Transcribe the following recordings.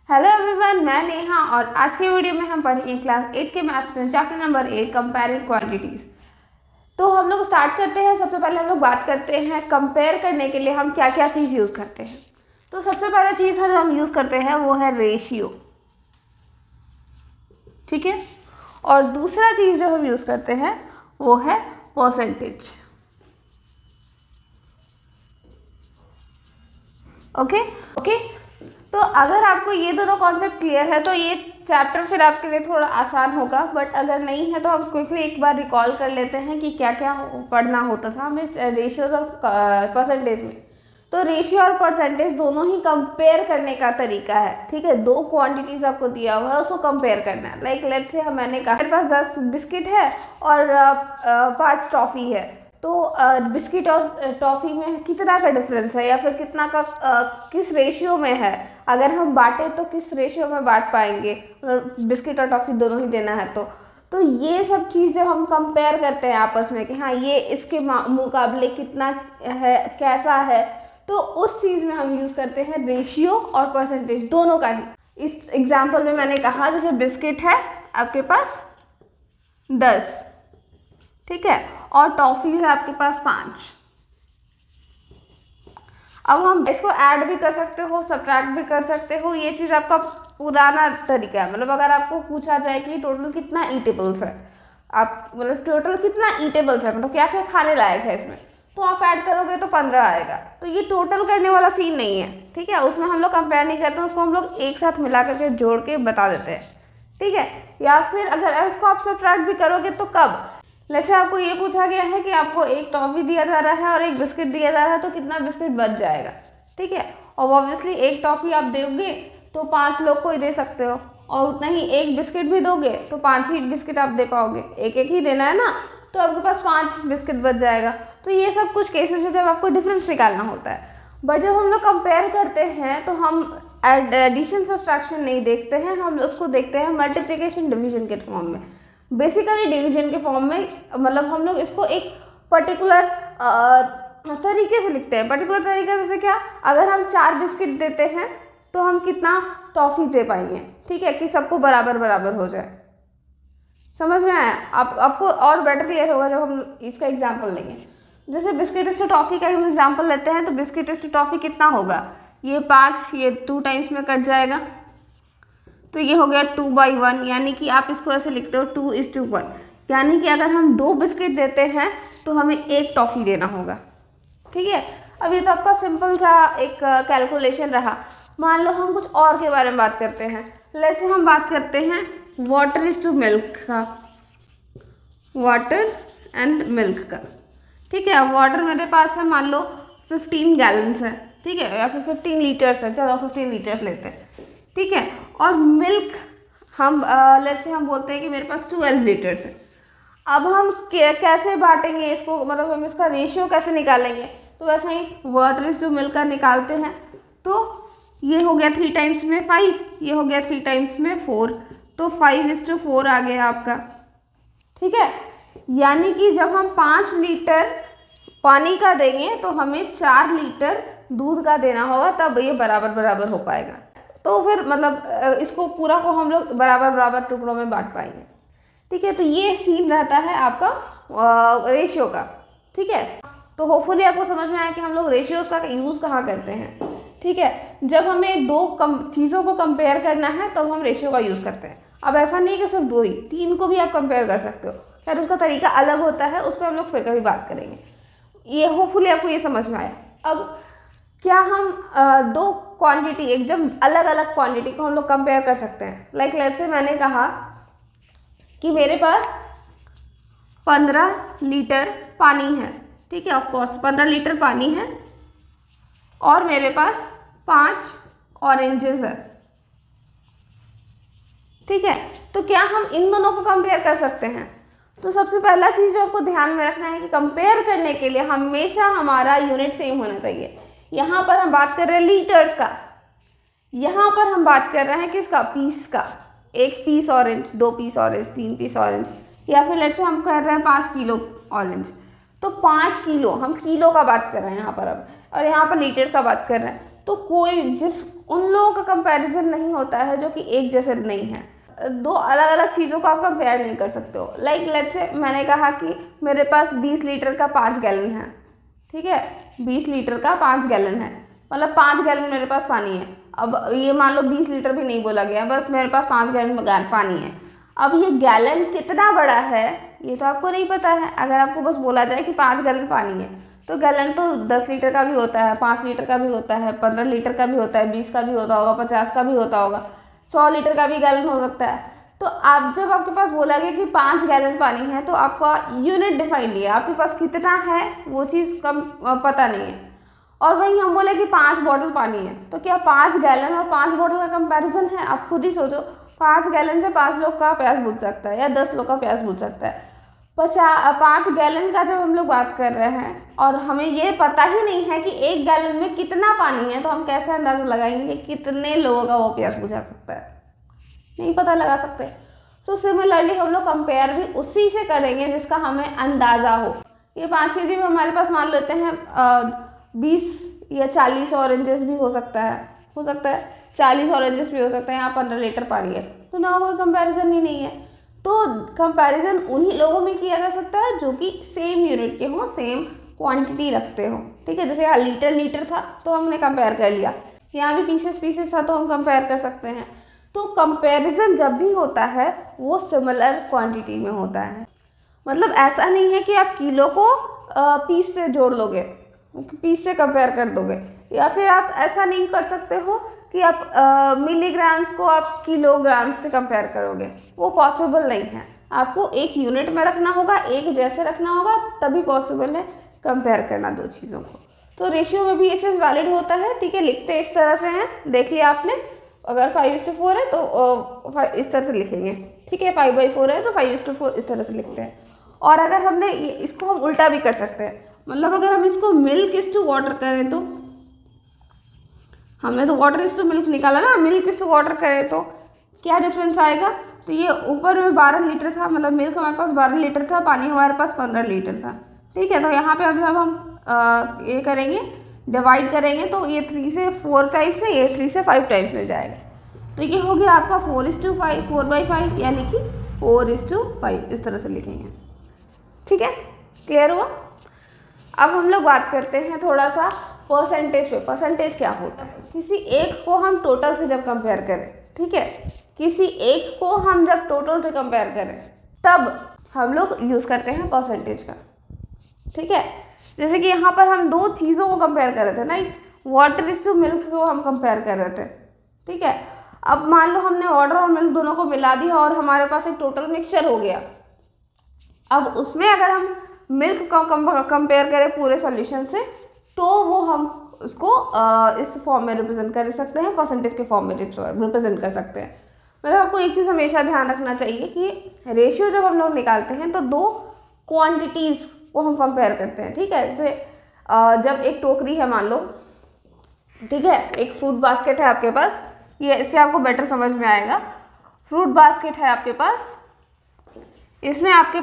Hello everyone, मैं नेहा और आज के वीडियो में हम पढ़ेंगे क्लास 8 के मैथ्स में चैप्टर नंबर 8 कंपेयरिंग क्वांटिटीज। तो हम लोग स्टार्ट करते हैं। सबसे पहले हम लोग बात करते हैं कंपेयर करने के लिए हम क्या क्या चीज़ यूज़ करते हैं। तो सबसे पहला चीज़ है जो हम यूज़ करते हैं वो है रेशियो, ठीक है। और दूसरा चीज़ जो हम यूज़ करते हैं वो है परसेंटेज। ओके। तो अगर आपको ये दोनों कॉन्सेप्ट क्लियर है तो ये चैप्टर फिर आपके लिए थोड़ा आसान होगा, बट अगर नहीं है तो हम क्विकली एक बार रिकॉल कर लेते हैं कि क्या क्या पढ़ना होता था हमें रेशियोज और परसेंटेज में। तो रेशियो और परसेंटेज दोनों ही कंपेयर करने का तरीका है, ठीक है। दो क्वांटिटीज आपको दिया हुआ है, उसको कंपेयर करना है। लाइक लेट्स से मैंने कहा मेरे पास 10 बिस्किट है और 5 टॉफ़ी है, तो बिस्किट और टॉफ़ी में कितना का डिफरेंस है या फिर कितना का किस रेशियो में है। अगर हम बांटे तो किस रेशियो में बांट पाएंगे, बिस्किट और टॉफ़ी दोनों ही देना है तो ये सब चीज़ जब हम कंपेयर करते हैं आपस में कि हाँ ये इसके मुकाबले कितना है, कैसा है, तो उस चीज़ में हम यूज़ करते हैं रेशियो और परसेंटेज दोनों का ही। इस एग्जाम्पल में मैंने कहा जैसे बिस्किट है आपके पास 10, ठीक है, और टॉफ़ीज़ है आपके पास 5। अब हम इसको ऐड भी कर सकते हो, सब्ट्रैक्ट भी कर सकते हो। ये चीज़ आपका पुराना तरीका है। मतलब अगर आपको पूछा जाए कि टोटल कितना ईटेबल्स है, आप मतलब टोटल कितना ईटेबल्स है, मतलब क्या क्या खाने लायक है इसमें, तो आप ऐड करोगे तो 15 आएगा। तो ये टोटल करने वाला सीन नहीं है, ठीक है। उसमें हम लोग कंपेयर नहीं करते, उसको हम लोग एक साथ मिला करके जोड़ के बता देते हैं, ठीक है। या फिर अगर इसको आप सब्ट्रैक्ट भी करोगे तो कब, जैसे आपको ये पूछा गया है कि आपको एक टॉफ़ी दिया जा रहा है और एक बिस्किट दिया जा रहा है, तो कितना बिस्किट बच जाएगा, ठीक है। और ऑब्वियसली एक टॉफ़ी आप दोगे तो 5 लोग को ही दे सकते हो, और उतना ही एक बिस्किट भी दोगे तो 5 ही बिस्किट आप दे पाओगे। एक एक ही देना है ना, तो आपके पास 5 बिस्किट बच जाएगा। तो ये सब कुछ केसेस है जब आपको डिफरेंस निकालना होता है। बट जब हम लोग कंपेयर करते हैं तो हम एडिशन सब्ट्रैक्शन नहीं देखते हैं, हम उसको देखते हैं मल्टीप्लिकेशन डिवीजन के फॉर्म में। बेसिकली डिवीजन के फॉर्म में मतलब हम लोग इसको एक पर्टिकुलर तरीके से लिखते हैं। पर्टिकुलर तरीके जैसे क्या, अगर हम 4 बिस्किट देते हैं तो हम कितना टॉफ़ी दे पाएंगे, ठीक है, कि सबको बराबर बराबर हो जाए। समझ में आया? आपको और बेटर क्लियर होगा जब हम इसका एग्जांपल लेंगे। जैसे बिस्किट इस टू टॉफ़ी का हम एग्जांपल लेते हैं, तो बिस्किट इस टू टॉफ़ी कितना होगा, ये 5, ये 2 टाइम्स में कट जाएगा, तो ये हो गया 2/1। यानी कि आप इसको ऐसे लिखते हो 2:1, यानी कि अगर हम 2 बिस्किट देते हैं तो हमें 1 टॉफ़ी देना होगा, ठीक है। अब ये तो आपका सिंपल सा एक कैलकुलेशन रहा। मान लो हम कुछ और के बारे में बात करते हैं। जैसे हम बात करते हैं वाटर इज टू मिल्क का, वाटर एंड मिल्क का, ठीक है। वाटर मेरे पास है मान लो 15 गैलन्स है, ठीक है, या फिर 15 लीटर्स है, चलो 15 लीटर्स लेते हैं, ठीक है। और मिल्क हम लेट्स से हम बोलते हैं कि मेरे पास 12 लीटर्स है। अब हम कैसे बांटेंगे इसको, मतलब हम इसका रेशियो कैसे निकालेंगे, तो वैसे ही वाटर इज टू मिल्क का निकालते हैं। तो ये हो गया 3 टाइम्स में 5, ये हो गया 3 टाइम्स में 4, तो 5:4 आ गया आपका, ठीक है। यानी कि जब हम 5 लीटर पानी का देंगे तो हमें 4 लीटर दूध का देना होगा, तब ये बराबर बराबर हो पाएगा। तो फिर मतलब इसको पूरा को हम लोग बराबर बराबर टुकड़ों में बांट पाएंगे, ठीक है। तो ये सीन रहता है आपका रेशियो का, ठीक है। तो होपफुली आपको समझ में आया कि हम लोग रेशियोज़ का यूज़ कहाँ करते हैं, ठीक है। जब हमें 2 चीज़ों को कंपेयर करना है तो हम रेशियो का यूज़ करते हैं। अब ऐसा नहीं कि सिर्फ 2 ही, 3 को भी आप कंपेयर कर सकते हो, शायद उसका तरीका अलग होता है, उस पर हम लोग फिर कभी बात करेंगे। ये होपफुली आपको ये समझ में आया। अब क्या हम 2 क्वांटिटी, एकदम अलग अलग क्वांटिटी को हम लोग कंपेयर कर सकते हैं। लाइक जैसे मैंने कहा कि मेरे पास 15 लीटर पानी है, ठीक है, ऑफकोर्स 15 लीटर पानी है, और मेरे पास 5 ऑरेंजेस है, ठीक है। तो क्या हम इन दोनों को कंपेयर कर सकते हैं? तो सबसे पहला चीज़ जो आपको ध्यान में रखना है कि कंपेयर करने के लिए हमेशा हमारा यूनिट सेम होना चाहिए। यहाँ पर हम बात कर रहे हैं लीटर्स का, यहाँ पर हम बात कर रहे हैं किसका, पीस का। 1 piece orange, 2 piece orange, 3 piece orange, या फिर लेट्स से हम कर रहे हैं 5 किलो ऑरेंज, तो 5 किलो, हम किलो का बात कर रहे हैं यहाँ पर अब, और यहाँ पर लीटर्स का बात कर रहे हैं। तो कोई जिस उन लोगों का कंपैरिजन नहीं होता है जो कि एक जैसे नहीं है। दो अलग अलग चीज़ों को आप कंपेयर नहीं कर सकते हो। लाइक लेट्स से मैंने कहा कि मेरे पास 20 लीटर का 5 गैलन है, ठीक है, 20 लीटर का 5 गैलन है, मतलब 5 गैलन मेरे पास पानी है। अब ये मान लो 20 लीटर भी नहीं बोला गया, बस मेरे पास 5 गैलन पानी है। अब ये गैलन कितना बड़ा है ये तो आपको नहीं पता है। अगर आपको बस बोला जाए कि 5 गैलन पानी है, तो गैलन तो 10 लीटर का भी होता है, 5 लीटर का भी होता है, 15 लीटर का भी होता है, 20 का भी होता होगा, 50 का भी होता होगा, 100 लीटर का भी गैलन हो सकता है। तो आप जब आपके पास बोला गया कि 5 गैलन पानी है, तो आपका यूनिट डिफाइन नहीं है, आपके पास कितना है वो चीज़ कम पता नहीं है। और वहीं हम बोले कि 5 बॉटल पानी है, तो क्या 5 गैलन और 5 बॉटल का कंपैरिजन है? आप खुद ही सोचो, 5 गैलन से 5 लोग का प्यास बुझ सकता है या 10 लोग का प्यास बुझ सकता है। 5 गैलन का जब हम लोग बात कर रहे हैं और हमें ये पता ही नहीं है कि 1 गैलन में कितना पानी है, तो हम कैसे अंदाज़ा लगाएंगे कि कितने लोगों का वो प्यास बुझा सकता है? नहीं पता लगा सकते। सो सिमिलरली हम लोग कंपेयर भी उसी से करेंगे जिसका हमें अंदाज़ा हो। ये 5 केजी में हमारे पास मान लेते हैं 20 या 40 ऑरेंजेस भी हो सकता है 40 ऑरेंजेस भी हो सकता है, यहाँ 15 लीटर पानी है, तो ना कोई कंपैरिजन ही नहीं है। तो कंपैरिजन उन्हीं लोगों में किया जा सकता है जो कि सेम यूनिट के हों, सेम क्वांटिटी रखते हो, ठीक है। जैसे यहाँ लीटर था तो हमने कंपेयर कर लिया, यहाँ भी पीसेस था तो हम कंपेयर कर सकते हैं। तो कंपैरिजन जब भी होता है वो सिमिलर क्वांटिटी में होता है। मतलब ऐसा नहीं है कि आप किलो को पीस से जोड़ लोगे, पीस से कंपेयर कर दोगे, या फिर आप ऐसा नहीं कर सकते हो कि आप मिलीग्राम्स को आप किलोग्राम से कंपेयर करोगे, वो पॉसिबल नहीं है। आपको एक यूनिट में रखना होगा, एक जैसे रखना होगा, तभी पॉसिबल है कंपेयर करना दो चीज़ों को। तो रेशियो में भी ये चीज़ वैलिड होता है, ठीक है। लिखते इस तरह से हैं, देख लिया आपने। अगर 5:4 है तो इस तरह से लिखेंगे, ठीक है। 5/4 है तो 5:4 इस तरह से लिखते हैं। और अगर हमने इसको हम उल्टा भी कर सकते हैं, मतलब अगर हम इसको मिल्क इज टू वाटर करें, तो हमने तो वाटर इज टू मिल्क निकाला ना, मिल्क इज टू वाटर करें तो क्या डिफरेंस आएगा? तो ये ऊपर में 12 लीटर था, मतलब मिल्क हमारे पास 12 लीटर था, पानी हमारे पास 15 लीटर था, ठीक है। तो यहाँ पे अब जब हम ये करेंगे, डिवाइड करेंगे, तो ये 3 से 4 टाइम्स में, ये 3 से 5 टाइम्स में जाएगा। तो ये हो गया आपका 4:5, 4/5, यानी कि 4:5 इस तरह से लिखेंगे, ठीक है। क्लियर हुआ? अब हम लोग बात करते हैं थोड़ा सा परसेंटेज पे। परसेंटेज क्या होता है? किसी एक को हम टोटल से जब कंपेयर करें, ठीक है, किसी एक को हम जब टोटल से कंपेयर करें, तब हम लोग यूज़ करते हैं परसेंटेज का, ठीक है। जैसे कि यहाँ पर हम दो चीज़ों को कंपेयर कर रहे थे ना, वाटर इज टू मिल्क को हम कंपेयर कर रहे थे, ठीक है। अब मान लो हमने वाटर और मिल्क दोनों को मिला दिया और हमारे पास एक टोटल मिक्सचर हो गया। अब उसमें अगर हम मिल्क को कंपेयर करें पूरे सॉल्यूशन से, तो वो हम उसको इस फॉर्म में रिप्रेजेंट कर सकते हैं, परसेंटेज के फॉर्म में रिप्रेजेंट कर सकते हैं। मतलब आपको एक चीज़ हमेशा ध्यान रखना चाहिए कि रेशियो जब हम लोग निकालते हैं तो दो क्वांटिटीज़ को हम कंपेयर करते हैं, ठीक है। जैसे जब एक टोकरी है मान लो, ठीक है, एक फ्रूट बास्केट है आपके पास, ये इससे आपको बेटर समझ में आएगा। फ्रूट बास्केट है आपके पास, इसमें आपके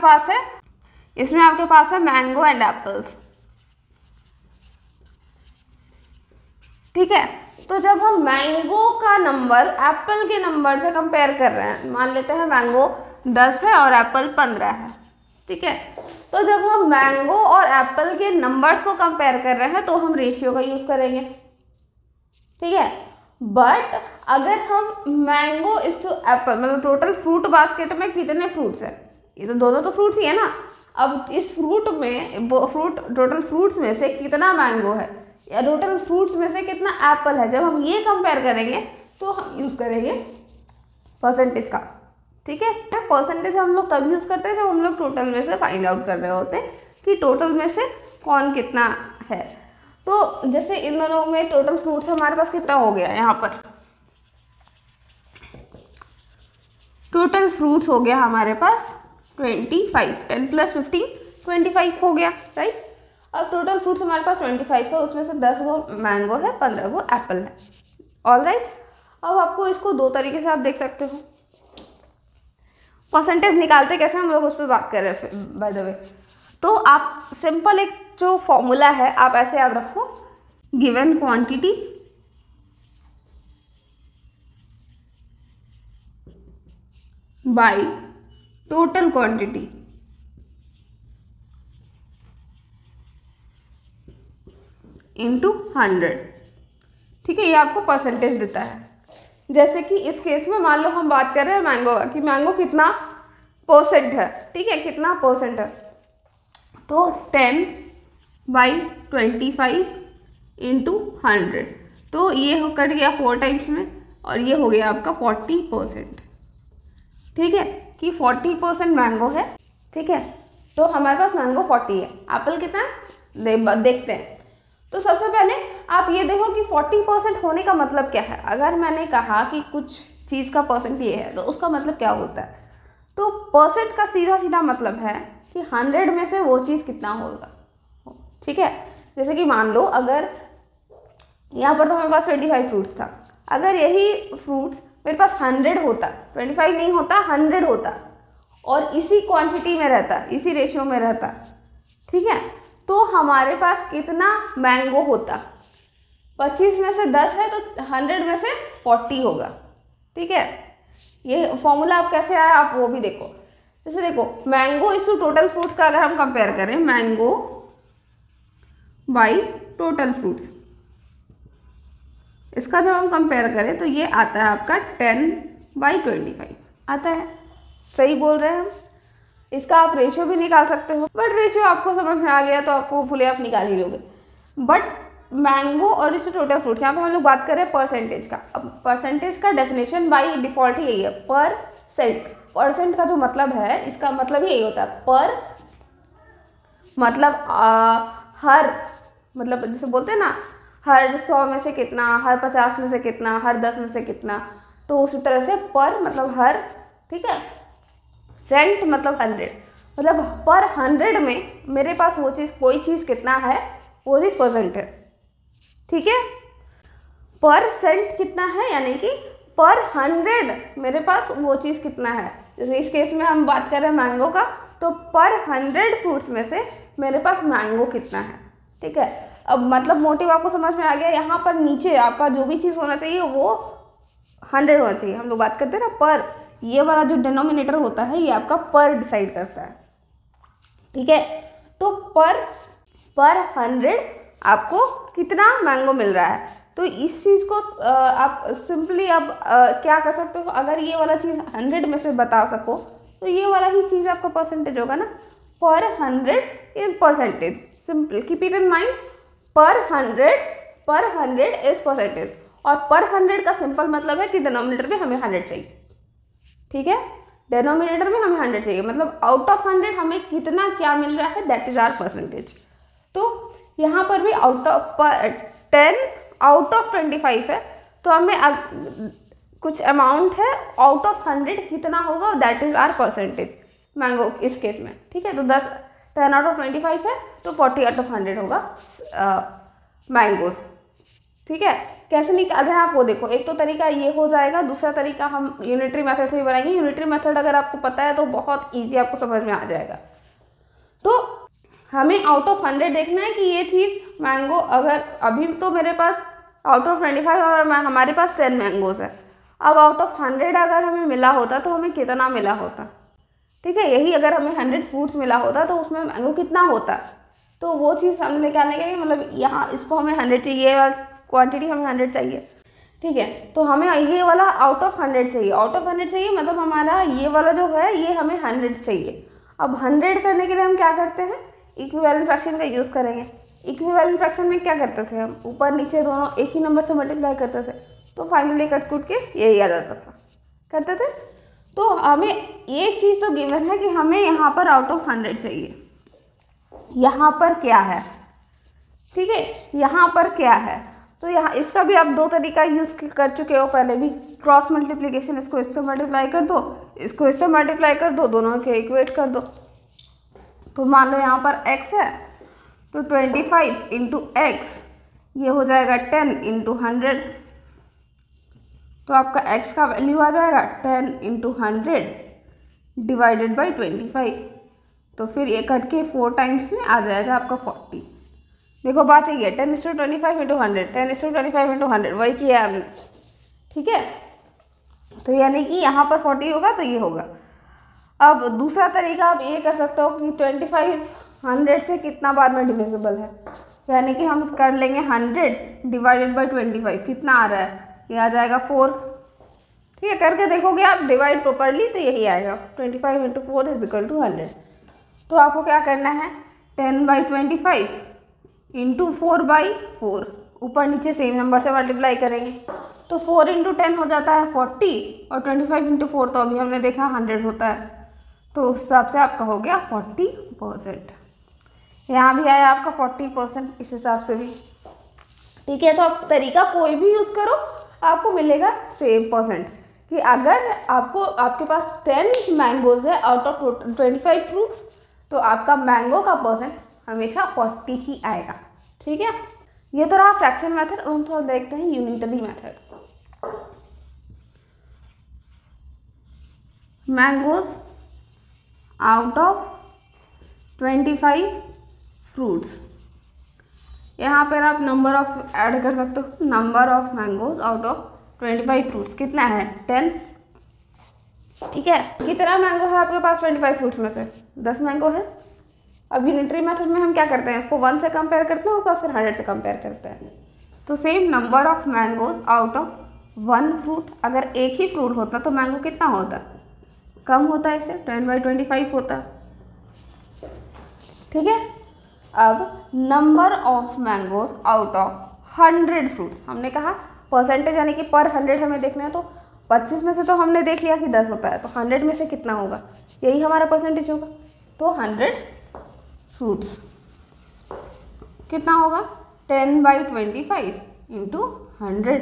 पास है मैंगो एंड एप्पल्स, ठीक है। तो जब हम मैंगो का नंबर एप्पल के नंबर से कंपेयर कर रहे हैं, मान लेते हैं मैंगो 10 है और एप्पल 15 है, ठीक है। तो जब हम मैंगो और एप्पल के नंबर्स को कंपेयर कर रहे हैं तो हम रेशियो का यूज़ करेंगे, ठीक है। बट अगर हम मैंगो इज टू एप्पल, मतलब टोटल फ्रूट बास्केट में कितने फ्रूट्स हैं, ये तो दोनों तो फ्रूट्स ही है ना। अब इस फ्रूट में टोटल फ्रूट्स में से कितना मैंगो है या टोटल फ्रूट्स में से कितना एप्पल है, जब हम ये कंपेयर करेंगे तो हम यूज़ करेंगे परसेंटेज का, ठीक है। परसेंटेज हम लोग तब यूज़ करते हैं जब हम लोग टोटल में से फाइंड आउट कर रहे होते हैं कि टोटल में से कौन कितना है। तो जैसे इन दोनों में टोटल फ्रूट्स हमारे पास कितना हो गया, यहाँ पर टोटल फ्रूट्स हो गया हमारे पास 25, 10 + 15 25 हो गया, राइट। अब टोटल फ्रूट्स हमारे पास 25 है, उसमें से 10 वो मैंगो है, 15 वो एप्पल है, ऑल राइट। अब आपको इसको दो तरीके से आप देख सकते हो। परसेंटेज निकालते कैसे, हम लोग उस पर बात कर रहे हैं बाय द वे। तो आप सिंपल एक जो फॉर्मूला है आप ऐसे याद रखो, given quantity by total quantity into 100। ठीक है, ये आपको परसेंटेज देता है। जैसे कि इस केस में मान लो हम बात कर रहे हैं मैंगो का, कि मैंगो कितना परसेंट है। ठीक है, कितना परसेंट है, तो 10/25 इंटू 100, तो ये कट गया 4 टाइम्स में, और ये हो गया आपका 40%। ठीक है, कि 40% मैंगो है। ठीक है, तो हमारे पास मैंगो 40 है, एप्पल कितना है देखते हैं। तो सबसे पहले आप ये देखो कि 40% होने का मतलब क्या है। अगर मैंने कहा कि कुछ चीज़ का परसेंट ये है, तो उसका मतलब क्या होता है। तो परसेंट का सीधा सीधा मतलब है कि 100 में से वो चीज़ कितना होगा। ठीक है, जैसे कि मान लो अगर यहाँ पर तो मेरे पास 25 फ्रूट्स था, अगर यही फ्रूट्स मेरे पास 100 होता, 25 नहीं होता 100 होता, और इसी क्वांटिटी में रहता, इसी रेशियो में रहता, ठीक है, तो हमारे पास कितना मैंगो होता। 25 में से 10 है तो 100 में से 40 होगा। ठीक है, ये फॉर्मूला आप कैसे आया आप वो भी देखो। जैसे देखो मैंगो इस टू टोटल फ्रूट्स का अगर हम कंपेयर करें, मैंगो बाई टोटल फ्रूट्स, इसका जब हम कंपेयर करें तो ये आता है आपका 10/25 आता है। सही बोल रहे हैं हम। इसका आप रेशियो भी निकाल सकते हो, बट रेशियो आपको समझ में आ गया तो आपको फुले आप निकाल ही लोगे। बट मैंगो और इस टोटल फ्रूट, यहाँ पे हम लोग बात कर रहे हैं परसेंटेज का। अब परसेंटेज का डेफिनेशन बाई डिफॉल्ट ही यही है, परसेंट। परसेंट का जो मतलब है, इसका मतलब ही यही होता है। पर मतलब हर, मतलब जैसे बोलते हैं ना, हर 100 में से कितना, हर 50 में से कितना, हर 10 में से कितना, तो उसी तरह से पर मतलब हर। ठीक है, सेंट मतलब 100, मतलब पर 100 में मेरे पास वो चीज़, कोई चीज़ कितना है, वो चीज़ परसेंट है। ठीक है, पर सेंट कितना है, यानी कि पर 100 मेरे पास वो चीज़ कितना है। जैसे इस केस में हम बात कर रहे हैं मैंगो का, तो पर 100 फ्रूट्स में से मेरे पास मैंगो कितना है। ठीक है, अब मतलब मोटिव आपको समझ में आ गया। यहाँ पर नीचे आपका जो भी चीज़ होना चाहिए वो 100 होना चाहिए। हम लोग बात करते हैं ना पर, ये वाला जो डिनोमिनेटर होता है ये आपका पर डिसाइड करता है। ठीक है, तो पर 100 आपको कितना मैंगो मिल रहा है। तो इस चीज़ को आप सिंपली अब क्या कर सकते हो, अगर ये वाला चीज़ 100 में से बता सको तो ये वाला ही चीज़ आपका परसेंटेज होगा ना। पर 100 is percentage, simple keep it in mind. पर 100 इज परसेंटेज, और पर 100 का सिंपल मतलब है कि डिनोमिनेटर में हमें 100 चाहिए। ठीक है, डिनोमिनेटर में हमें 100 चाहिए, मतलब आउट ऑफ 100 हमें कितना क्या मिल रहा है, दैट इज आवर परसेंटेज। तो यहाँ पर भी आउट ऑफ 10 आउट ऑफ 25 है, तो हमें कुछ अमाउंट है आउट ऑफ 100 कितना होगा, that is our percentage mango इस केस में। ठीक है, तो 10 आउट ऑफ 25 है तो 40 आउट ऑफ 100 होगा मैंगोस। ठीक है, कैसे निकाल रहे हैं आप वो देखो। एक तो तरीका ये हो जाएगा, दूसरा तरीका हम यूनिटरी मेथड से भी बनाएंगे। यूनिटरी मेथड अगर आपको पता है तो बहुत इजी आपको समझ में आ जाएगा। तो हमें आउट ऑफ 100 देखना है कि ये चीज़ मैंगो, अगर अभी तो मेरे पास आउट ऑफ 25 और हमारे पास 10 मैंगोज है, अब आउट ऑफ 100 अगर हमें मिला होता तो हमें कितना मिला होता। ठीक है, यही अगर हमें 100 फ्रूट्स मिला होता तो उसमें मैंगो कितना होता, तो वो चीज़ हमने निकालने के लिए, मतलब यहाँ इसको हमें 100 चाहिए, क्वांटिटी हमें 100 चाहिए। ठीक है, तो हमें ये वाला आउट ऑफ 100 चाहिए। आउट ऑफ 100 चाहिए मतलब हमारा ये वाला जो है ये हमें 100 चाहिए। अब 100 करने के लिए हम क्या करते हैं, इक्विवेलेंट फ्रैक्शन का यूज़ करेंगे। इक्विवेलेंट फ्रैक्शन में क्या करते थे हम, ऊपर नीचे दोनों एक ही नंबर से मल्टीप्लाई करते थे, तो फाइनली कट कुट के यही आ जाता था, करते थे। तो हमें ये चीज़ तो गिवन है कि हमें यहाँ पर आउट ऑफ 100 चाहिए। यहाँ पर क्या है, ठीक है, यहाँ पर क्या है, तो यहाँ इसका भी आप दो तरीका यूज़ कर चुके हो पहले भी, क्रॉस मल्टीप्लिकेशन। इसको इससे मल्टीप्लाई कर दो, इसको इससे मल्टीप्लाई कर दो, दोनों के इक्वेट कर दो। तो मान लो यहाँ पर x है, तो 25 इंटू एक्स, ये हो जाएगा 10 इंटू 100, तो आपका x का वैल्यू आ जाएगा 10 इंटू 100 डिवाइडेड बाई 25। तो फिर ये कट के 4 टाइम्स में आ जाएगा आपका 40। देखो बात यही है, 10/25 इंटू 100, 10/25 इंटू 100, वही किया है हमने। ठीक है, तो यानी कि यहाँ पर 40 होगा तो ये होगा। अब दूसरा तरीका आप ये कर सकते हो कि 25 100 से कितना बार में डिविजिबल है, यानी कि हम कर लेंगे 100 डिवाइडेड बाई 25, कितना आ रहा है, ये आ जाएगा 4। ठीक है, करके देखोगे आप डिवाइड प्रॉपरली तो यही आएगा 25 इंटू 4 इज इक्वल टू 100। तो आपको क्या करना है 10/25 इंटू 4/4, ऊपर नीचे सेम नंबर से मल्टीप्लाई करेंगे तो 4 इंटू 10 हो जाता है 40 और 25 इंटू 4 तो अभी हमने देखा 100 होता है, तो उस हिसाब से आपका हो गया 40%। यहाँ भी आया आपका 40% इस हिसाब से भी। ठीक है, तो आप तरीका कोई भी यूज़ करो आपको मिलेगा सेम परसेंट, कि अगर आपको आपके पास 10 मैंगोज है आउट ऑफ 25 फ्रूट्स तो आपका मैंगो का परसेंट हमेशा 40 ही आएगा। ठीक है, ये तो रहा फ्रैक्शन मेथड। हम थोड़ा देखते हैं unitary method. Mangoes out of 25 fruits, यहाँ पर आप नंबर ऑफ ऐड कर सकते हो। Number of mangoes out of 25 fruits कितना है 10। ठीक है, कितना मैंगो है आपके पास 25 फ्रूट्स में से 10 मैंगो है। अब यूनिटरी मेथड में हम क्या करते हैं, इसको 1 से कंपेयर करते हैं और फिर 100 से कंपेयर करते हैं। तो same number of mangoes out of 1 fruit, अगर एक ही फ्रूट होता तो मैंगो कितना होता, कम होता है, इसे 10/25 होता। ठीक है, अब number of mangoes out of 100 fruits, हमने कहा परसेंटेज यानी कि पर 100 हमें देखना है, तो 25 में से तो हमने देख लिया कि 10 होता है, तो 100 में से कितना होगा, यही हमारा परसेंटेज होगा। तो 100 फ्रूट्स कितना होगा 10/25 इंटू 100,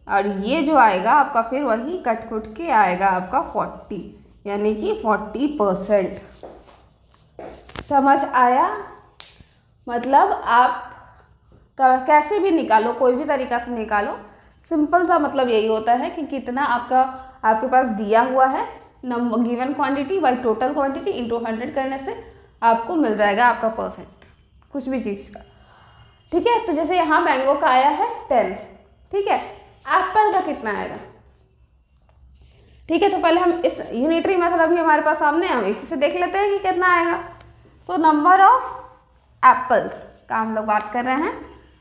और ये जो आएगा आपका फिर वही कट कुट के आएगा आपका 40, यानी कि 40%। समझ आया? मतलब आप कैसे भी निकालो, कोई भी तरीका से निकालो, सिंपल सा मतलब यही होता है कि कितना आपके पास दिया हुआ है, number given quantity by total quantity into 100 करने से आपको मिल जाएगा आपका परसेंट कुछ भी चीज़ का। ठीक है, तो जैसे यहाँ मैंगो का आया है 10, ठीक है, एप्पल का कितना आएगा। ठीक है, तो पहले हम इस यूनिटरी मेथड अभी हमारे पास सामने है, हम इसी से देख लेते हैं कि कितना आएगा। तो नंबर ऑफ एप्पल्स का हम लोग बात कर रहे हैं,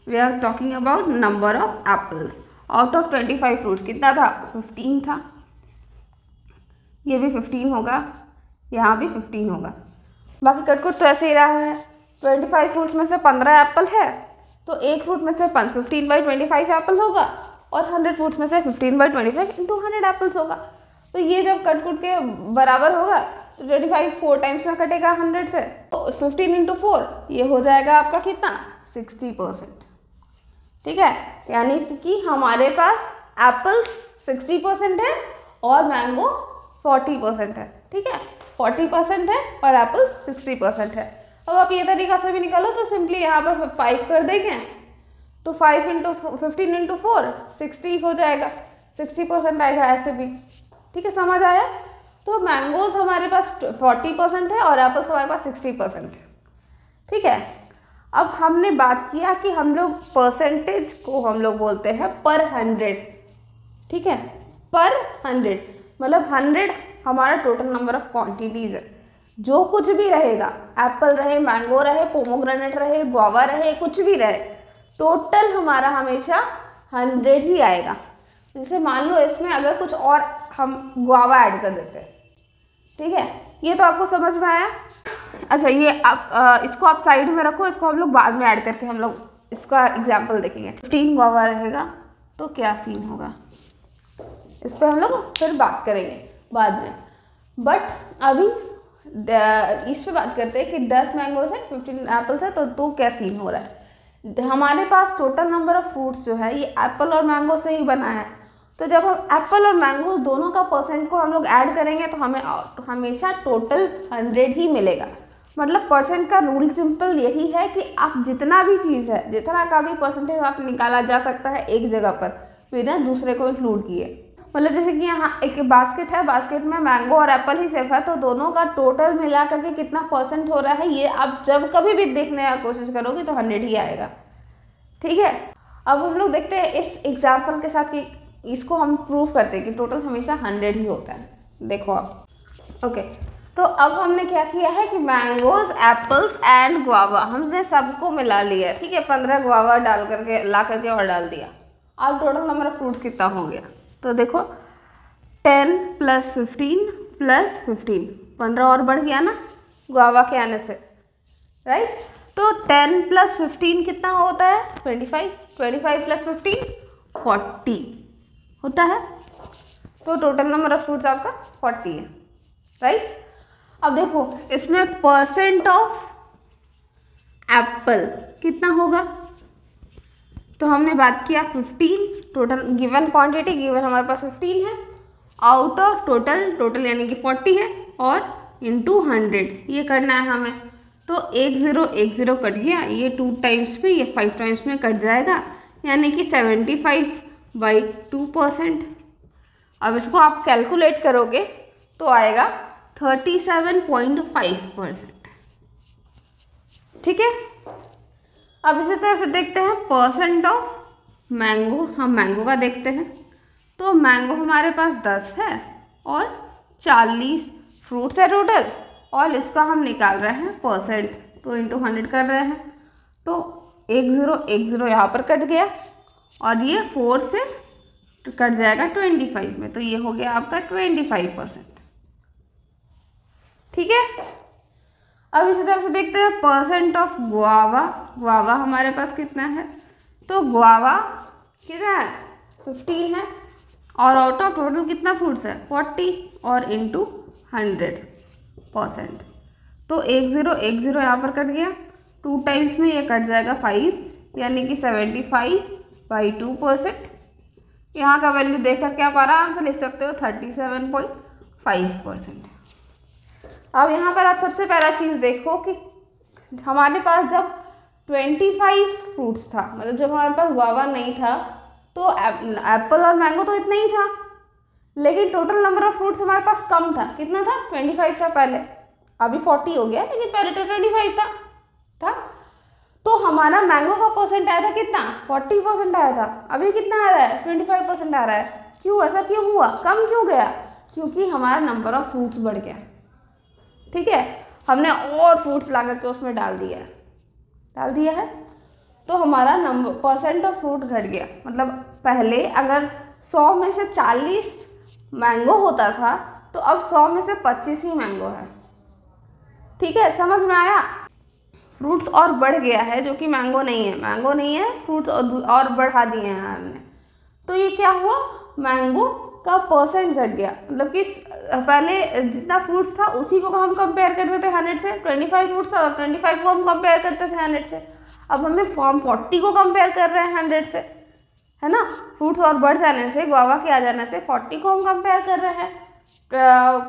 we are talking about number of apples out of 25 fruits, कितना था 15 था, ये भी 15 होगा, यहाँ भी 15 होगा, बाकी कटकुट तो ऐसे ही रहा है। 25 फ्रूट्स में से 15 एप्पल है तो एक फ्रूट में से 15/25 एप्पल होगा, और 100 फ्रूट्स में से 15/25 इंटू 100 एप्पल्स होगा। तो ये जब कटकुट के बराबर होगा तो 25 4 टाइम्स में कटेगा 100 से, तो 15 इंटू 4 ये हो जाएगा आपका कितना 60%। ठीक है, यानी कि हमारे पास एप्पल्स 60% है और मैंगो 40% है। ठीक है, 40% है और एप्पल्स 60% है। अब आप ये तरीका से भी निकालो तो सिंपली यहाँ पर 5 कर देंगे तो 5 इंटू 15 इंटू 4 60 हो जाएगा, 60% आएगा ऐसे भी। ठीक है, समझ आया? तो मैंगोज हमारे पास 40% है और एप्पल्स हमारे पास 60% है। ठीक है, अब हमने बात किया कि हम लोग परसेंटेज को हम लोग बोलते हैं पर 100। ठीक है, पर 100 मतलब 100 हमारा टोटल नंबर ऑफ क्वांटिटीज़ है। जो कुछ भी रहेगा, एप्पल रहे, मैंगो रहे, पोमोग्रेनेट रहे, गुआवा रहे, कुछ भी रहे, टोटल हमारा हमेशा 100 ही आएगा। जैसे मान लो इसमें अगर कुछ और हम गुआवा ऐड कर देते हैं। ठीक है, ये तो आपको समझ में आया। अच्छा, ये आप इसको आप साइड में रखो, इसको हम लोग बाद में ऐड करके हम लोग इसका एग्जाम्पल देखेंगे। 15 गुआवा रहेगा तो क्या सीन होगा, इस पर हम लोग फिर बात करेंगे बाद में। बट अभी इस पे बात करते हैं कि 10 मैंगोज है, 15 एप्पल्स है, तो क्या सीन हो रहा है। हमारे पास टोटल नंबर ऑफ फ्रूट्स जो है ये एप्पल और मैंगो से ही बना है। तो जब हम एप्पल और मैंगो दोनों का परसेंट को हम लोग ऐड करेंगे तो हमें हमेशा टोटल 100 ही मिलेगा। मतलब परसेंट का रूल सिंपल यही है कि आप जितना भी चीज़ है, जितना का भी परसेंटेज आप निकाला जा सकता है एक जगह पर बिना दूसरे को इंक्लूड किए। मतलब जैसे कि यहाँ एक बास्केट है, बास्केट में मैंगो और एप्पल ही सिर्फ है, तो दोनों का टोटल मिला करके कितना परसेंट हो रहा है ये आप जब कभी भी देखने की कोशिश करोगे तो 100 ही आएगा। ठीक है, अब हम लोग देखते हैं इस एग्जाम्पल के साथ कि इसको हम प्रूव करते हैं कि टोटल हमेशा 100 ही होता है। देखो आप, ओके। तो अब हमने क्या किया है कि मैंगोज, एप्पल्स एंड गुआवा हमने सबको मिला लिया, ठीक है। 15 गुआवा डाल करके ला करके और डाल दिया। अब टोटल नंबर ऑफ फ्रूट्स कितना हो गया, तो देखो 10 + 15 + 15, 15 और बढ़ गया ना गुआवा के आने से, राइट। तो 10 + 15 कितना होता है 25, 25 + 15 40 होता है। तो टोटल नंबर ऑफ फ्रूट्स आपका 40 है, राइट। अब देखो इसमें परसेंट ऑफ एप्पल कितना होगा, तो हमने बात किया 15, टोटल गिवन क्वांटिटी गिवन हमारे पास 15 है, आउट ऑफ टोटल यानी कि 40 है, और इंटू 100 ये करना है हमें। तो 1 0 1 0 कट गया, ये 2 टाइम्स में, ये 5 टाइम्स में कट जाएगा, यानी कि 75/2%। अब इसको आप कैलकुलेट करोगे तो आएगा 37.5%, ठीक है। अब इसी तरह से देखते हैं परसेंट ऑफ मैंगो, हम मैंगो का देखते हैं। तो मैंगो हमारे पास 10 है और 40 फ्रूट्स है टोटल, और इसका हम निकाल रहे हैं परसेंट, तो इंटू 100 कर रहे हैं। तो 1 0 1 0 यहाँ पर कट गया, और ये 4 से कट जाएगा 25 में, तो ये हो गया आपका 25%, ठीक है। अब इसी तरह से देखते हैं परसेंट ऑफ गुआवा। गुआवा हमारे पास कितना है, तो गुआवा कितना है 15 है, और आउट ऑफ टोटल कितना फ्रूट्स है 40, और इंटू 100%। तो 1 0 1 0 यहाँ पर कट गया, 2 टाइम्स में ये कट जाएगा 5, यानी कि 75/2%। यहाँ का वैल्यू देख करके आप आराम से लिख सकते हो 37.5%। अब यहाँ पर आप सबसे पहला चीज़ देखो कि हमारे पास जब 25 फ्रूट्स था, मतलब जब हमारे पास गुआवा नहीं था, तो एप्पल और मैंगो तो इतना ही था, लेकिन टोटल नंबर ऑफ फ्रूट्स हमारे पास कम था। कितना था 25 था पहले, अभी 40 हो गया, लेकिन पहले तो 25 था। तो हमारा मैंगो का परसेंट आया था कितना 40% आया था, अभी कितना आ रहा है 25% आ रहा है। क्यों, ऐसा क्यों हुआ, कम क्यों गया, क्योंकि हमारा नंबर ऑफ फ्रूट्स बढ़ गया, ठीक है। हमने और फ्रूट्स ला करके उसमें डाल दिया है, तो हमारा नंबर परसेंट ऑफ फ्रूट घट गया। मतलब पहले अगर 100 में से 40 मैंगो होता था, तो अब 100 में से 25 ही मैंगो है, ठीक है। समझ में आया, फ्रूट्स और बढ़ गया है, जो कि मैंगो नहीं है, फ्रूट्स और बढ़ा दिए हैं हमने। तो ये क्या हुआ, मैंगो का परसेंट घट गया। मतलब कि पहले जितना फ्रूट्स था उसी को हम कंपेयर करते थे 100 से, 25 फ्रूट्स था और 25 को हम कंपेयर करते थे 100 से। अब हमें फॉर्म 40 को कंपेयर कर रहे हैं 100 से, है ना। फ्रूट्स और बढ़ जाने से, गुआवा के आ जाने से 40 को हम कंपेयर कर रहे हैं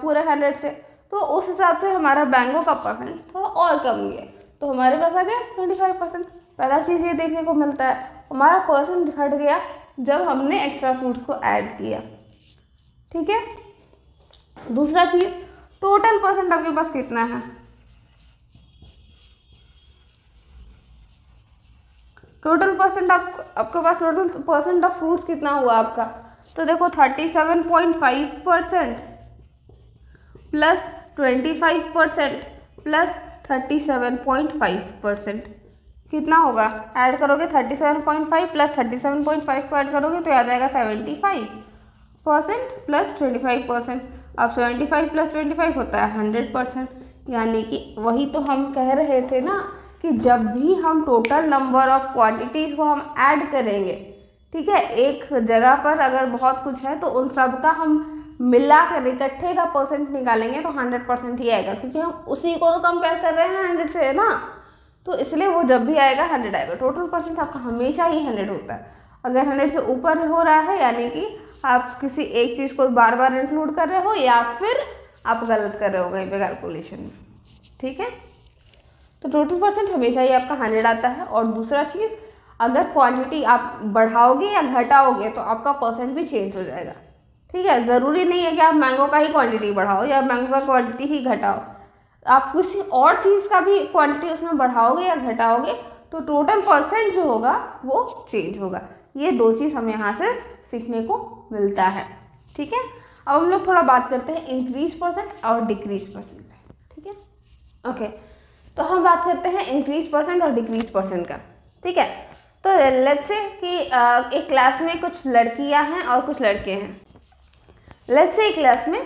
पूरे 100 से। तो उस हिसाब से हमारा मैंगो का परसेंट थोड़ा और कम गया, तो हमारे पास आ गया 25%। पहला चीज़ ये देखने को मिलता है, हमारा परसेंट घट गया जब हमने एक्स्ट्रा फ्रूट्स को ऐड किया, ठीक है। दूसरा चीज़, टोटल परसेंट आपके पास कितना है, टोटल परसेंट आपके पास टोटल परसेंट ऑफ फ्रूट्स कितना हुआ आपका, तो देखो 37.5% प्लस 25% प्लस 37.5% कितना होगा, ऐड करोगे 37.5 प्लस 37.5 को ऐड करोगे तो आ जाएगा 75% प्लस 25%। अब 75 प्लस 25 होता है 100%। यानी कि वही तो हम कह रहे थे ना कि जब भी हम टोटल नंबर ऑफ क्वांटिटीज़ को हम ऐड करेंगे, ठीक है, एक जगह पर अगर बहुत कुछ है तो उन सब का हम मिला कर इकट्ठे का परसेंट निकालेंगे तो 100% ही आएगा, क्योंकि हम उसी को तो कंपेयर कर रहे हैं 100 से, है ना। तो इसलिए वो जब भी आएगा 100 आएगा। टोटल परसेंट आपका हमेशा ही 100 होता है। अगर 100 से ऊपर हो रहा है यानी कि आप किसी एक चीज़ को बार बार इंक्लूड कर रहे हो या फिर आप गलत कर रहे हो कहीं पे कैलकुलेशन में, ठीक है। तो टोटल परसेंट हमेशा ही आपका 100 आता है। और दूसरा चीज़, अगर क्वांटिटी आप बढ़ाओगे या घटाओगे तो आपका परसेंट भी चेंज हो जाएगा, ठीक है। ज़रूरी नहीं है कि आप मैंगो का ही क्वांटिटी बढ़ाओ या मैंगो का क्वांटिटी ही घटाओ, आप किसी और चीज़ का भी क्वांटिटी उसमें बढ़ाओगे या घटाओगे तो टोटल परसेंट जो होगा वो चेंज होगा। ये दो चीज़ हम यहाँ से सीखने को मिलता है। ठीक है, अब हम लोग थोड़ा बात करते हैं इंक्रीज परसेंट और डिक्रीज परसेंट पे। ठीक है, ओके, तो हम बात करते हैं इंक्रीज परसेंट और डिक्रीज परसेंट का। ठीक है, तो लेट्स से कि एक क्लास में कुछ लड़कियां हैं और कुछ लड़के हैं। लेट्स से एक क्लास में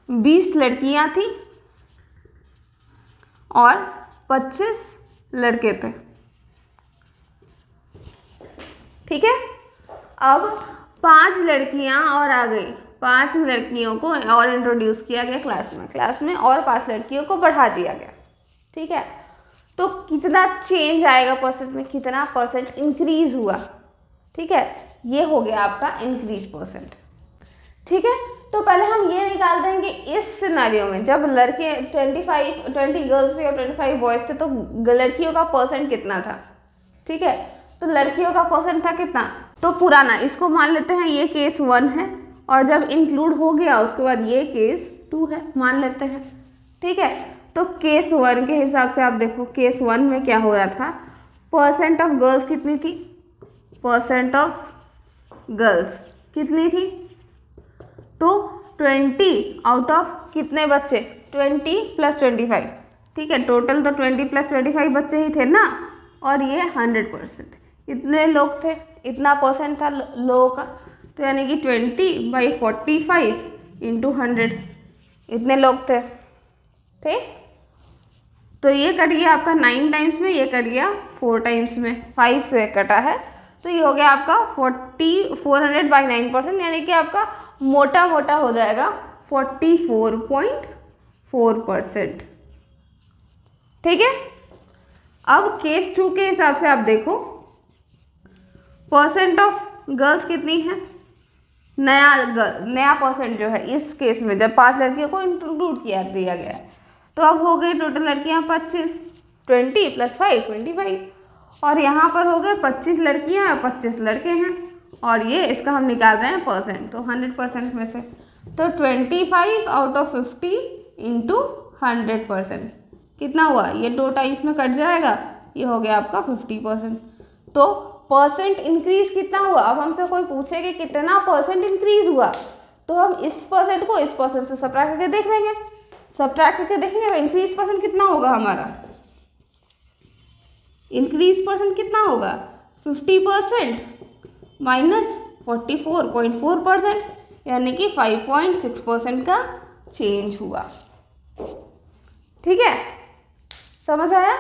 20 लड़कियां थी और 25 लड़के थे। ठीक है, अब 5 लड़कियां और आ गई, 5 लड़कियों को और इंट्रोड्यूस किया गया क्लास में और 5 लड़कियों को बढ़ा दिया गया। ठीक है, तो कितना चेंज आएगा परसेंट में, कितना परसेंट इंक्रीज हुआ। ठीक है, ये हो गया आपका इंक्रीज परसेंट। ठीक है, तो पहले हम ये निकाल देंगे इस सिनेरियो में जब लड़के 20 गर्ल्स थे और 25 बॉयज थे, तो लड़कियों का परसेंट कितना था। ठीक है, तो लड़कियों का परसेंट था कितना, तो पुराना, इसको मान लेते हैं ये केस 1 है, और जब इंक्लूड हो गया उसके बाद ये केस 2 है, मान लेते हैं। ठीक है, तो केस 1 के हिसाब से आप देखो, केस 1 में क्या हो रहा था, परसेंट ऑफ गर्ल्स कितनी थी, परसेंट ऑफ गर्ल्स कितनी थी, तो 20 आउट ऑफ कितने बच्चे, 20 + 25। ठीक है, टोटल तो 20 + 25 बच्चे ही थे ना, और ये 100%, इतने लोग थे, इतना परसेंट था लोगों का, तो यानी कि 20/45 × 100, इतने लोग थे। ठीक, तो ये कट गया आपका 9 टाइम्स में, ये कट गया 4 टाइम्स में, 5 से कटा है, तो ये हो गया आपका 400/9%, यानी कि आपका मोटा मोटा हो जाएगा 44.4%। ठीक है, अब केस 2 के हिसाब से आप देखो, परसेंट ऑफ गर्ल्स कितनी है, नया परसेंट जो है इस केस में जब 5 लड़कियों को इंक्लूड किया दिया गया है, तो अब हो गई टोटल लड़कियां 25, 20 + 5 25, और यहाँ पर हो गए 25 लड़कियां और 25 लड़के हैं, और ये इसका हम निकाल रहे हैं परसेंट, तो 100% में से, तो 25 आउट ऑफ 50 × 100% कितना हुआ, ये 2 टाइम्स में कट जाएगा, ये हो गया आपका 50%। तो परसेंट इंक्रीज कितना हुआ, अब हमसे कोई पूछे कि कितना परसेंट इंक्रीज हुआ, तो हम इस परसेंट को इस परसेंट से सब्ट्रैक्ट करके देख लेंगे, सब्ट्रैक्ट करके देखेंगे तो इंक्रीज परसेंट कितना होगा हमारा, इंक्रीज परसेंट कितना होगा, 50% माइनस 44.4%, यानी कि 5.6% का चेंज हुआ। ठीक है, समझ आया।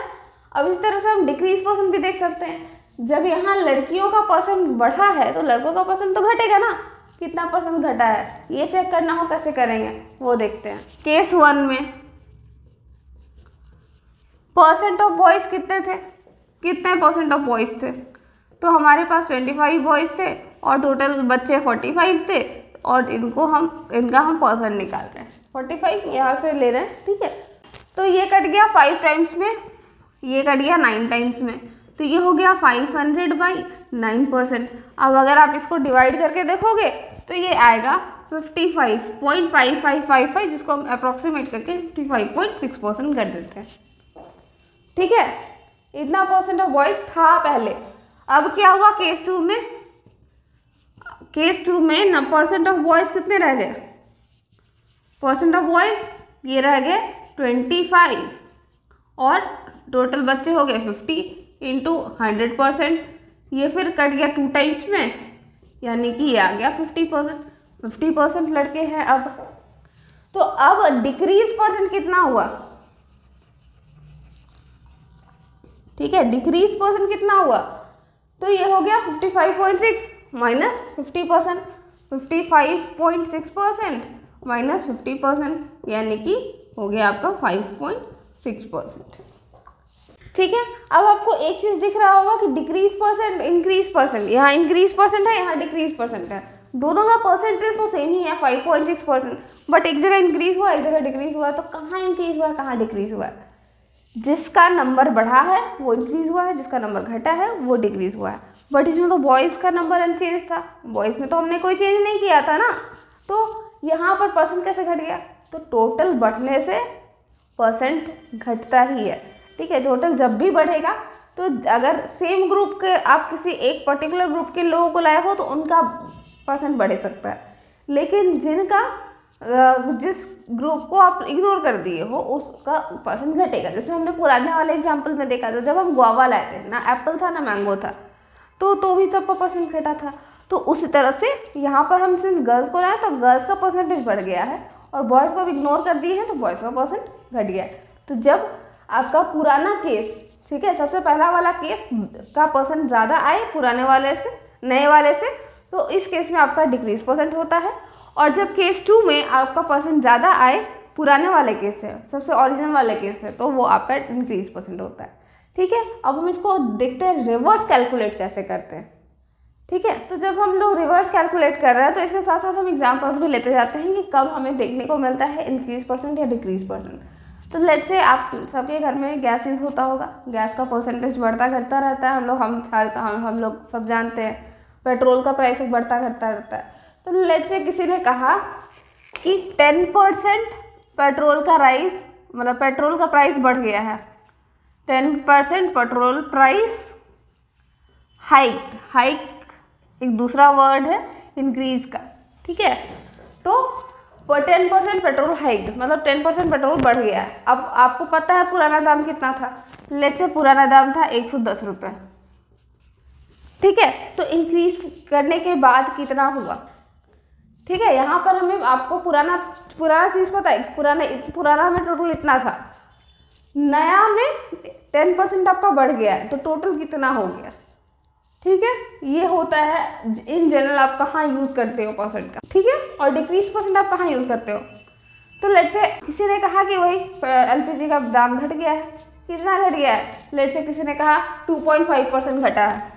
अब इस तरह से हम डिक्रीज परसेंट भी देख सकते हैं, जब यहाँ लड़कियों का परसेंट बढ़ा है तो लड़कों का परसेंट तो घटेगा ना, कितना परसेंट घटा है, ये चेक करना हो कैसे करेंगे वो देखते हैं। केस 1 में परसेंट ऑफ बॉयज कितने थे, कितने परसेंट ऑफ बॉयज थे, तो हमारे पास 25 बॉयज थे और टोटल बच्चे 45 थे, और इनका हम परसेंट निकाल रहे हैं, 45 यहाँ से ले रहे हैं। ठीक है, तो ये कट गया 5 टाइम्स में, ये कट गया 9 टाइम्स में, तो ये हो गया 500/9%। अब अगर आप इसको डिवाइड करके देखोगे तो ये आएगा 55.5555, जिसको हम अप्रॉक्सीमेट करके 55.6% कर देते हैं। ठीक है, इतना परसेंट ऑफ बॉयज था पहले। अब क्या हुआ केस 2 में, केस 2 में परसेंट ऑफ बॉयज कितने रह गए, परसेंट ऑफ बॉयज ये रह गए 25, और टोटल बच्चे हो गए 50 × 100%, ये फिर कट गया 2 टाइम्स में, यानी कि ये आ गया 50% लड़के हैं अब। तो अब डिक्रीज परसेंट कितना हुआ, ठीक है, डिक्रीज परसेंट कितना हुआ, तो ये हो गया 55.6 माइनस 50%, 55.6% माइनस 50%, यानी कि हो गया आपका 5.6%। ठीक है, अब आपको एक चीज़ दिख रहा होगा कि डिक्रीज परसेंट इंक्रीज परसेंट, यहाँ इंक्रीज परसेंट है, यहाँ डिक्रीज परसेंट है, दोनों का परसेंटेज तो सेम ही है 5.6%, बट एक जगह इंक्रीज हुआ एक जगह डिक्रीज हुआ, तो कहाँ इंक्रीज हुआ कहाँ डिक्रीज हुआ है, जिसका नंबर बढ़ा है वो इंक्रीज हुआ है, जिसका नंबर घटा है वो डिक्रीज हुआ है। बट इसमें तो बॉयज़ का नंबर अनचेंज था, बॉयज़ में तो हमने कोई चेंज नहीं किया था ना, तो यहाँ पर परसेंट कैसे घट गया, तो टोटल बढ़ने से परसेंट घटता ही है। ठीक है, टोटल जब भी बढ़ेगा तो अगर सेम ग्रुप के आप किसी एक पर्टिकुलर ग्रुप के लोगों को लाए हो तो उनका परसेंट बढ़ सकता है। लेकिन जिनका जिस ग्रुप को आप इग्नोर कर दिए हो उसका परसेंट घटेगा। जैसे हमने पुराने वाले एग्जाम्पल में देखा था, जब हम गुआवा लाए थे, ना एप्पल था ना मैंगो था, तो भी सबका परसेंट घटा था। तो उसी तरह से यहाँ पर हम सिर्फ गर्ल्स को लाए तो गर्ल्स का परसेंटेज बढ़ गया है, और बॉयज़ को इग्नोर कर दिए हैं तो बॉयज़ का परसेंट घट गया है। तो जब आपका पुराना केस, ठीक है, सबसे पहला वाला केस का परसेंट ज़्यादा आए पुराने वाले से नए वाले से, तो इस केस में आपका डिक्रीज परसेंट होता है। और जब केस 2 में आपका परसेंट ज़्यादा आए पुराने वाले केस से, सबसे ओरिजिनल वाले केस से, तो वो आपका इंक्रीज परसेंट होता है। ठीक है, अब हम इसको देखते हैं रिवर्स कैलकुलेट कैसे करते हैं। ठीक है, तो जब हम लोग रिवर्स कैलकुलेट कर रहे हैं तो इसके साथ साथ हम एग्जाम्पल्स भी लेते जाते हैं कि कब हमें देखने को मिलता है इंक्रीज परसेंट या डिक्रीज परसेंट। तो लेट से आप सबके घर में गैस यूज़ होता होगा, गैस का परसेंटेज बढ़ता घटता रहता है। हम लोग सब जानते हैं पेट्रोल का प्राइस बढ़ता घटता रहता है। तो लेट से किसी ने कहा कि 10% पेट्रोल का राइस, मतलब पेट्रोल का प्राइस बढ़ गया है, 10% पेट्रोल प्राइस हाइक एक दूसरा वर्ड है इंक्रीज का। ठीक है, तो 10% पेट्रोल हाइक मतलब 10% पेट्रोल बढ़ गया है। अब आपको पता है पुराना दाम कितना था, लेट से पुराना दाम था 110 रुपये। ठीक है, तो इंक्रीज करने के बाद कितना हुआ। ठीक है, यहाँ पर हमें आपको पुराना चीज़ पता है, पुराना में टोटल इतना था, नया में 10% आपका बढ़ गया है, तो टोटल कितना हो गया। ठीक है, ये होता है इन जनरल आप कहाँ यूज़ करते हो परसेंट का। ठीक है, और डिक्रीज परसेंट आप कहाँ यूज़ करते हो। तो लेट से किसी ने कहा कि वही एलपीजी का दाम घट गया है, कितना घट गया है, लेट से किसी ने कहा 2.5% घटा है,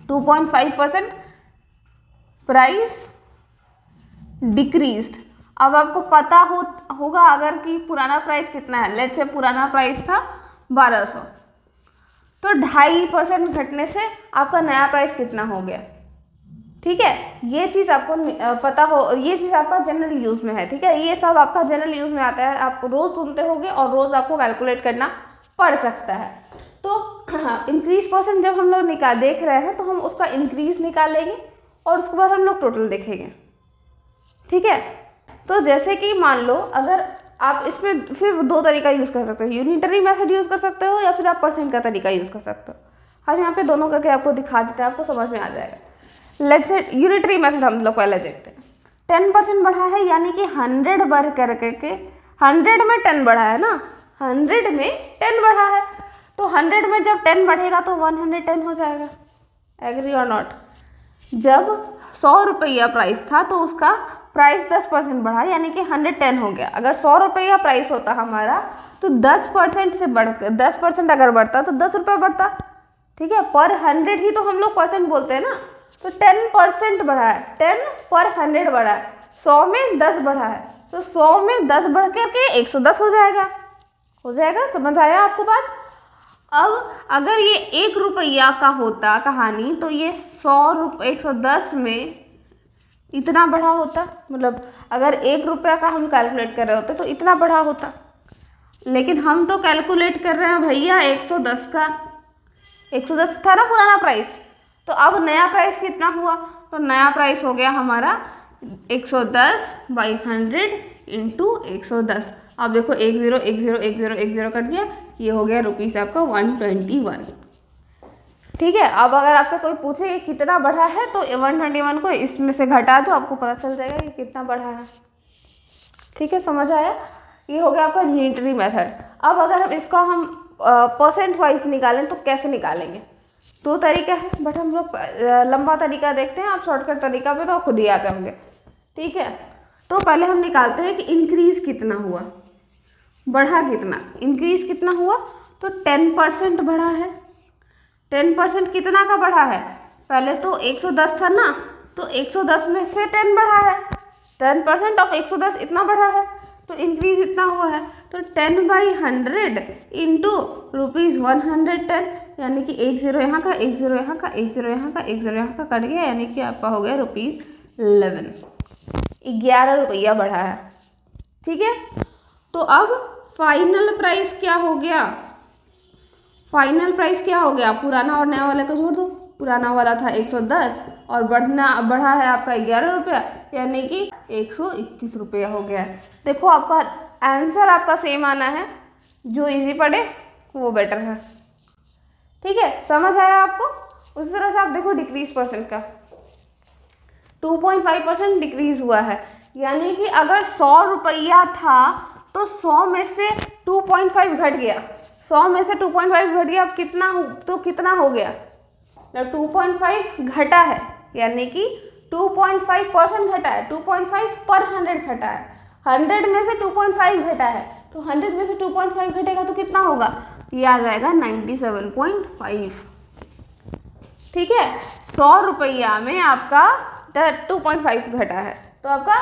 2.5% प्राइस डिक्रीज्ड। अब आपको पता होगा अगर कि पुराना प्राइस कितना है, लेट से पुराना प्राइस था 1200, तो 2.5% घटने से आपका नया प्राइस कितना हो गया। ठीक है, ये चीज़ आपको पता हो, ये चीज़ आपका जनरल यूज़ में है। ठीक है, ये सब आपका जनरल यूज़ में आता है, आप रोज़ सुनते होंगे और रोज़ आपको कैलकुलेट करना पड़ सकता है। तो इंक्रीज परसेंट जब हम लोग देख रहे हैं तो हम उसका इंक्रीज निकालेंगे और उसके बाद हम लोग टोटल देखेंगे। ठीक है, तो जैसे कि मान लो अगर आप इसमें फिर 2 तरीका यूज़ कर सकते हो, यूनिटरी मेथड यूज़ कर सकते हो या फिर आप परसेंट का तरीका यूज़ कर सकते हो। हम यहाँ पे दोनों करके आपको दिखा देते हैं, आपको समझ में आ जाएगा। लेट्स से यूनिटरी मेथड हम लोग पहले देखते हैं। 10% बढ़ा है, यानी कि 100 बढ़ करके 100 में 10 बढ़ा है ना, 100 में 10 बढ़ा है, तो 100 में जब 10 बढ़ेगा तो 110 हो जाएगा। एग्री और नॉट। जब 100 रुपया प्राइस था तो उसका प्राइस 10% बढ़ा, यानी कि 110 हो गया। अगर 100 रुपया प्राइस होता हमारा तो 10% से बढ़कर 10% अगर बढ़ता तो 10 रुपये बढ़ता। ठीक है, पर 100 ही तो हम लोग परसेंट बोलते हैं ना, तो 10% बढ़ा है, 10 पर 100 बढ़ा है, 100 में 10 बढ़ा है, तो 100 में 10 बढ़ करके 110 हो जाएगा। समझ आया आपको बात। अब अगर ये 1 रुपया का होता कहानी तो ये 110 में इतना बढ़ा होता, मतलब अगर 1 रुपया का हम कैलकुलेट कर रहे होते तो इतना बढ़ा होता। लेकिन हम तो कैलकुलेट कर रहे हैं भैया 110 का, 110 था ना पुराना प्राइस, तो अब नया प्राइस कितना हुआ, तो नया प्राइस हो गया हमारा 110/100 इंटू 110। अब देखो 10 कट गया, ये हो गया रुपीज़ आपका 121। ठीक है, अब अगर आपसे कोई पूछे कि कितना बढ़ा है तो 121 को इसमें से घटा दो, आपको पता चल जाएगा कि कितना बढ़ा है। ठीक है, समझ आया। ये हो गया आपका यूनिटरी मेथड। अब अगर हम इसको परसेंट वाइज निकालें तो कैसे निकालेंगे। 2 तरीका है, बट हम लोग लंबा तरीका देखते हैं, आप शॉर्टकट तरीका पे तो खुद ही आ जाओगे। ठीक है, तो पहले हम निकालते हैं कि इंक्रीज़ कितना हुआ, बढ़ा कितना। इंक्रीज़ कितना हुआ, तो 10% बढ़ा है। 10% कितना का बढ़ा है, पहले तो 110 था ना, तो 110 में से 10 बढ़ा है, 10% ऑफ 110 इतना बढ़ा है, तो इंक्रीज इतना हुआ है। तो 10/100 इंटू ₹110, यानी कि 1 0 यहाँ का, 1 0 यहाँ का, 1 0 यहाँ का, 1 0 यहाँ का कट गया, यानी कि आपका हो गया ₹11। 11 रुपया बढ़ा है। ठीक है, तो अब फाइनल प्राइस क्या हो गया, फाइनल प्राइस क्या हो गया, पुराना और नया वाले को जोड़ दो, पुराना वाला था 110 और बढ़ा है आपका 11 रुपया, यानी कि 121 रुपया हो गया है। देखो आपका आंसर आपका सेम आना है, जो इजी पड़े वो बेटर है। ठीक है, समझ आया आपको। उसी तरह से आप देखो डिक्रीज परसेंट का 2.5% डिक्रीज हुआ है, यानी कि अगर 100 रुपया था तो 100 में से 2.5 घट गया, 100 में से 2.5 घट गया, अब कितना हो गया, 2.5 घटा है, यानी कि 2.5% घटा है, 2.5 पर 100 घटा है, 100 में से 2.5 घटा है, तो 100 में से 2.5 घटेगा तो कितना होगा, ये आ जाएगा 97.5। ठीक है, 100 रुपया में आपका 2.5 घटा है तो आपका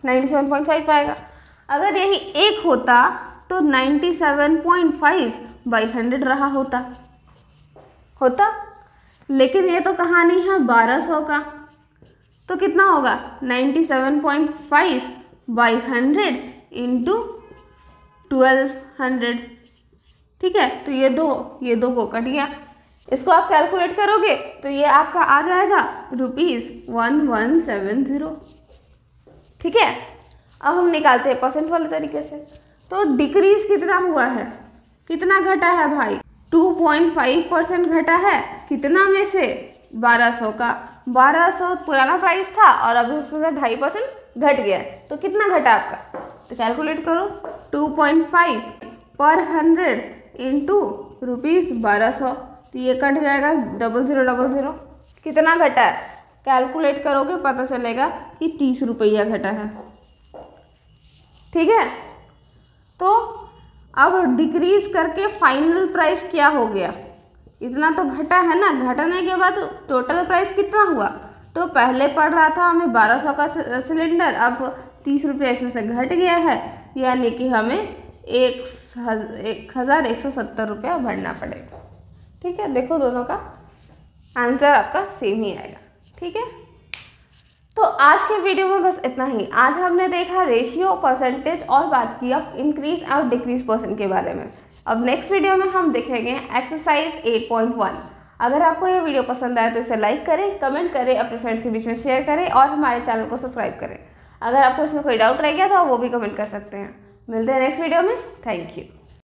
97.5 आएगा। अगर यही 1 होता तो 97.5 बाई 100 रहा होता, लेकिन ये तो कहानी है 1200 का, तो कितना होगा 97.5 बाई 100 इंटू 1200। ठीक है, तो ये दो को कट गया, इसको आप कैलकुलेट करोगे तो ये आपका आ जाएगा ₹1170। ठीक है, अब हम निकालते हैं परसेंट वाले तरीके से। तो डिक्रीज कितना हुआ है, कितना घटा है भाई, 2.5% घटा है, कितना में से 1200 का, 1200 पुराना प्राइस था और अभी उसमें 2.5% घट गया, तो कितना घटा आपका, तो कैलकुलेट करो 2.5 पर 100 इंटू ₹1200, तो ये कट जाएगा 0000, कितना घटा है, कैलकुलेट करोगे पता चलेगा कि 30 रुपया घटा है। ठीक है, तो अब डिक्रीज करके फाइनल प्राइस क्या हो गया, इतना तो घटा है ना, घटने के बाद टोटल प्राइस कितना हुआ, तो पहले पड़ रहा था हमें 1200 का सिलेंडर, अब 30 रुपया इसमें से घट गया है, यानी कि हमें 1170 रुपया भरना पड़ेगा। ठीक है, देखो दोनों का आंसर आपका सेम ही आएगा। ठीक है, तो आज के वीडियो में बस इतना ही। आज हमने देखा रेशियो, परसेंटेज और बात की अब इंक्रीज और डिक्रीज परसेंट के बारे में। अब नेक्स्ट वीडियो में हम देखेंगे एक्सरसाइज 8.1। अगर आपको ये वीडियो पसंद आए तो इसे लाइक करें, कमेंट करें, अपने फ्रेंड्स के बीच में शेयर करें और हमारे चैनल को सब्सक्राइब करें। अगर आपको इसमें कोई डाउट रह गया तो वो भी कमेंट कर सकते हैं। मिलते हैं नेक्स्ट वीडियो में। Thank you.